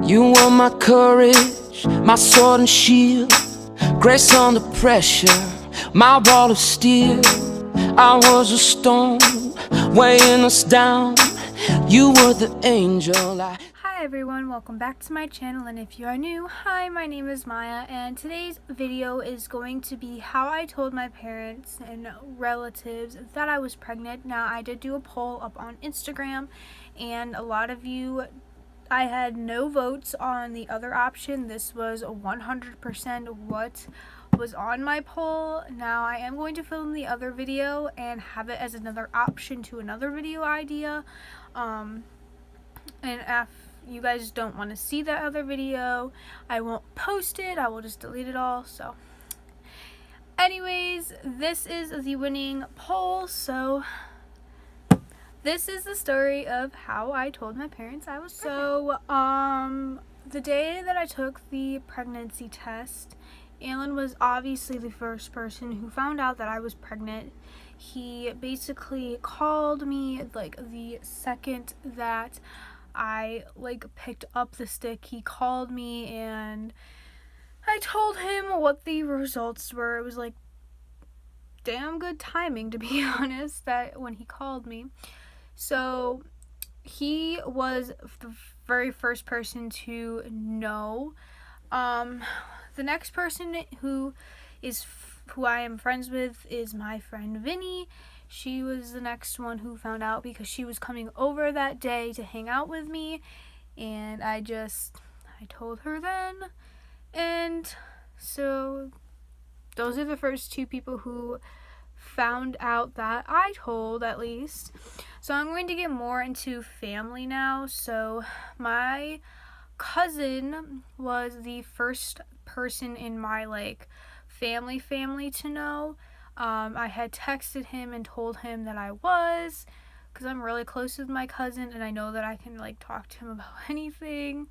You were my courage, my sword and shield, grace under pressure, my wall of steel. I was a stone weighing us down. You were the angel. Hi everyone, welcome back to my channel, and if you are new, hi, my name is Maya, and today's video is going to be how I told my parents and relatives that I was pregnant. Now, I did do a poll up on Instagram, and a lot of you, I had no votes on the other option. This was 100% what was on my poll. Now, I am going to film the other video and have it as another option to another video idea, and if you guys don't want to see that other video, I won't post it. I will just delete it all. So anyways, this is the winning poll. So this is the story of how I told my parents I was pregnant. So the day that I took the pregnancy test, Alan was obviously the first person who found out that I was pregnant. He basically called me like the second that I picked up the stick. He called me and I told him what the results were. It was like damn good timing, to be honest, that when he called me. So he was the very first person to know. The next person who I am friends with is my friend Vinny. She was the next one who found out because she was coming over that day to hang out with me, and I told her then. And so those are the first two people who found out that I told, at least. So I'm going to get more into family now. So my cousin was the first person in my family to know. I had texted him and told him that I was, because I'm really close with my cousin and I know that I can talk to him about anything,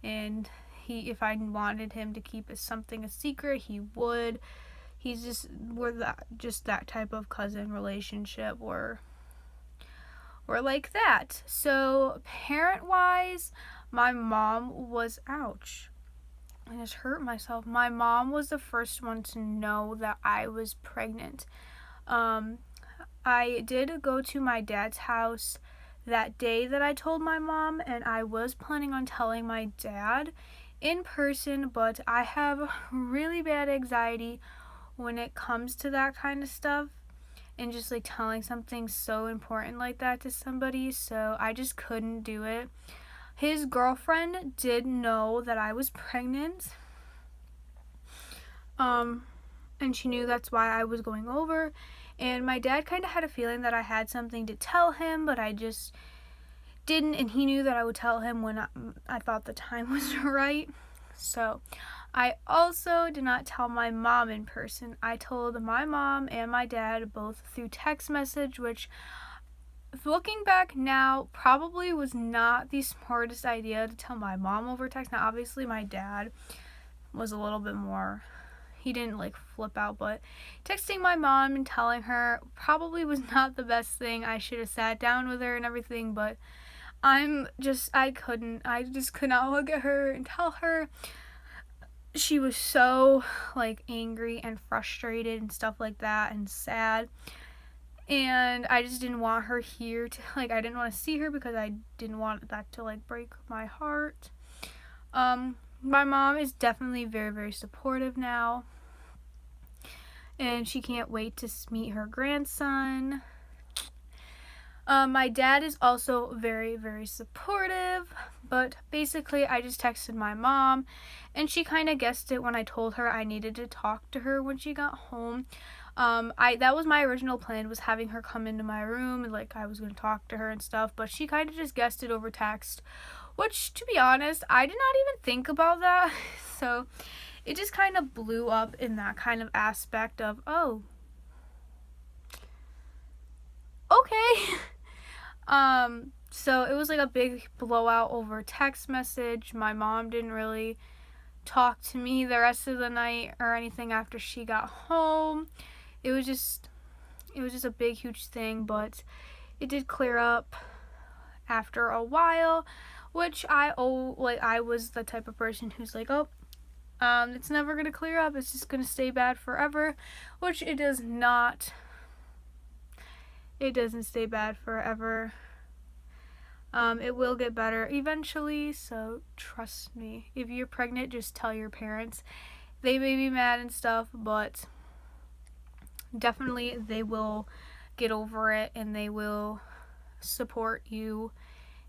and if I wanted him to keep something a secret, he would. We're that type of cousin relationship. We're like that. So parent wise, my mom was, ouch, I just hurt myself. My mom was the first one to know that I was pregnant. I did go to my dad's house that day that I told my mom, and I was planning on telling my dad in person, but I have really bad anxiety when it comes to that kind of stuff, and just telling something so important like that to somebody, so I just couldn't do it. His girlfriend did know that I was pregnant, and she knew that's why I was going over, and my dad kind of had a feeling that I had something to tell him, but I just didn't, and he knew that I would tell him when I thought the time was right. So I also did not tell my mom in person. I told my mom and my dad both through text message, which, looking back now, probably was not the smartest idea to tell my mom over text. Now, obviously, my dad was a little bit more, he didn't flip out, but texting my mom and telling her probably was not the best thing. I should have sat down with her and everything, but I just could not look at her and tell her. She was so angry and frustrated and stuff like that, and sad. And I just didn't want her here to, I didn't want to see her because I didn't want that to, break my heart. My mom is definitely very, very supportive now. And she can't wait to meet her grandson. My dad is also very, very supportive. But basically, I just texted my mom, and she kind of guessed it when I told her I needed to talk to her when she got home. That was my original plan, was having her come into my room and I was going to talk to her and stuff, but she kind of just guessed it over text, which, to be honest, I did not even think about that. So it just kind of blew up in that kind of aspect of, oh, okay. So it was a big blowout over text message. My mom didn't really talk to me the rest of the night or anything after she got home. It was just a big, huge thing, but it did clear up after a while which I was the type of person who's like, oh, it's never gonna clear up, it's just gonna stay bad forever, which it does not. It doesn't stay bad forever. It will get better eventually, so trust me. If you're pregnant, just tell your parents. They may be mad and stuff, but definitely they will get over it and they will support you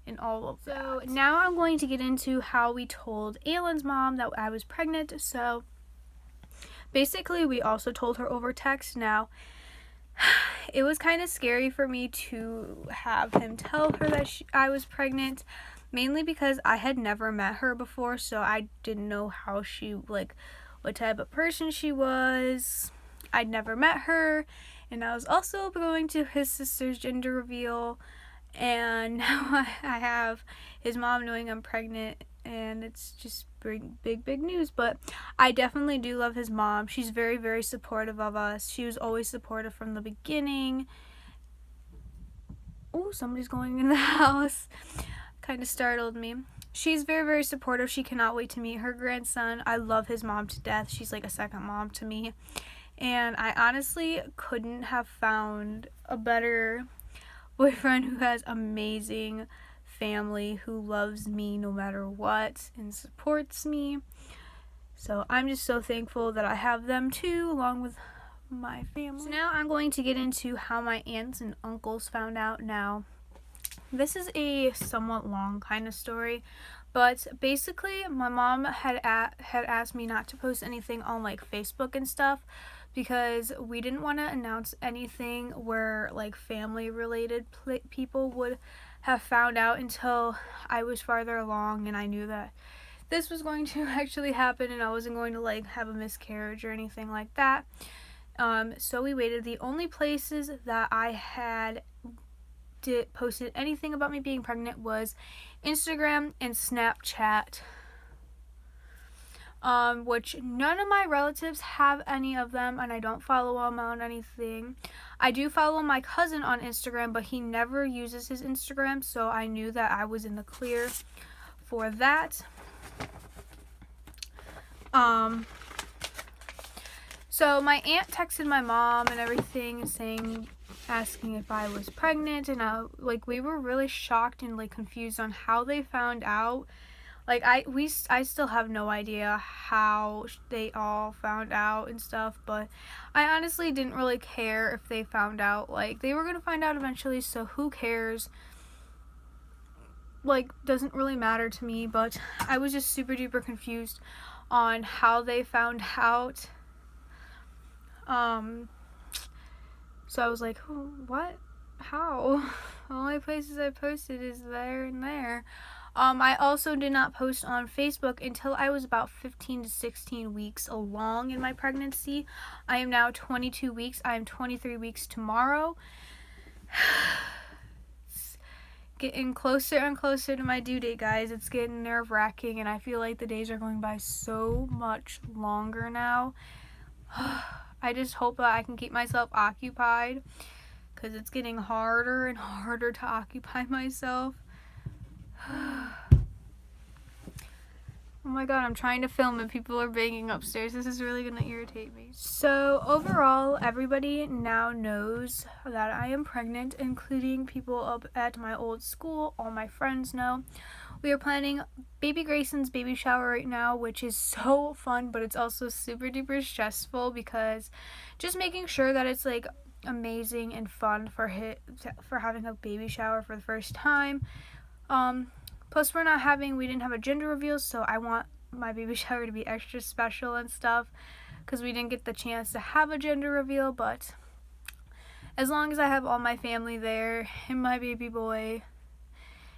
in all of that. So now I'm going to get into how we told Aylin's mom that I was pregnant. So basically we also told her over text. Now it was kind of scary for me to have him tell her that I was pregnant, mainly because I had never met her before, so I didn't know how she, like, what type of person she was. I'd never met her, and I was also going to his sister's gender reveal, and now I have his mom knowing I'm pregnant, and it's just big news. But I definitely do love his mom. She's very, very supportive of us. She was always supportive from the beginning. Oh, somebody's going in the house. Kind of startled me. She's very, very supportive. She cannot wait to meet her grandson. I love his mom to death. She's like a second mom to me. And I honestly couldn't have found a better boyfriend who has amazing family, who loves me no matter what and supports me. So I'm just so thankful that I have them too, along with my family. So now I'm going to get into how my aunts and uncles found out. Now, this is a somewhat long kind of story, but basically my mom had asked me not to post anything on like Facebook and stuff, because we didn't want to announce anything where like family related people would have found out until I was farther along and I knew that this was going to actually happen and I wasn't going to like have a miscarriage or anything like that. So we waited. The only places that I had posted anything about me being pregnant was Instagram and Snapchat, which none of my relatives have any of them, and I don't follow them on anything. I do follow my cousin on Instagram, but he never uses his Instagram, so I knew that I was in the clear for that. So my aunt texted my mom and everything, asking if I was pregnant, and we were really shocked and like confused on how they found out. Like I still have no idea how they all found out and stuff, but I honestly didn't really care if they found out. Like, they were gonna find out eventually, so who cares? Like, doesn't really matter to me. But I was just super duper confused on how they found out. So I was like, what? How? The only places I posted is there and there. I also did not post on Facebook until I was about 15 to 16 weeks along in my pregnancy. I am now 22 weeks. I am 23 weeks tomorrow. It's getting closer and closer to my due date, guys. It's getting nerve-wracking, and I feel like the days are going by so much longer now. I just hope that I can keep myself occupied, because it's getting harder and harder to occupy myself. Oh my god, I'm trying to film and people are banging upstairs. This is really gonna irritate me. So overall, everybody now knows that I am pregnant, including people up at my old school. All my friends know. We are planning baby Grayson's baby shower right now, which is so fun, but it's also super duper stressful, because just making sure that it's like amazing and fun for having a baby shower for the first time. Plus we didn't have a gender reveal, so I want my baby shower to be extra special and stuff, because we didn't get the chance to have a gender reveal. But as long as I have all my family there and my baby boy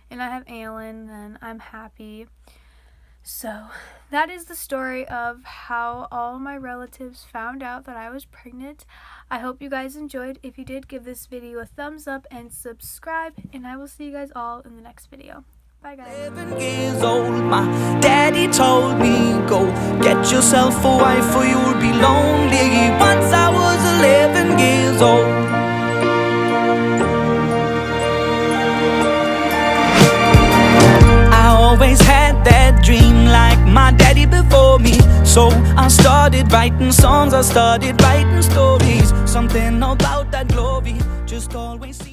and I have Aylin, then I'm happy. So that is the story of how all my relatives found out that I was pregnant. I hope you guys enjoyed. If you did, give this video a thumbs up and subscribe, and I will see you guys all in the next video. Bye, guys. 11 years old, my daddy told me, go get yourself a wife or you'll be lonely. Once I was 11 years old. I my daddy before me. So I started writing songs, I started writing stories. Something about that glory just always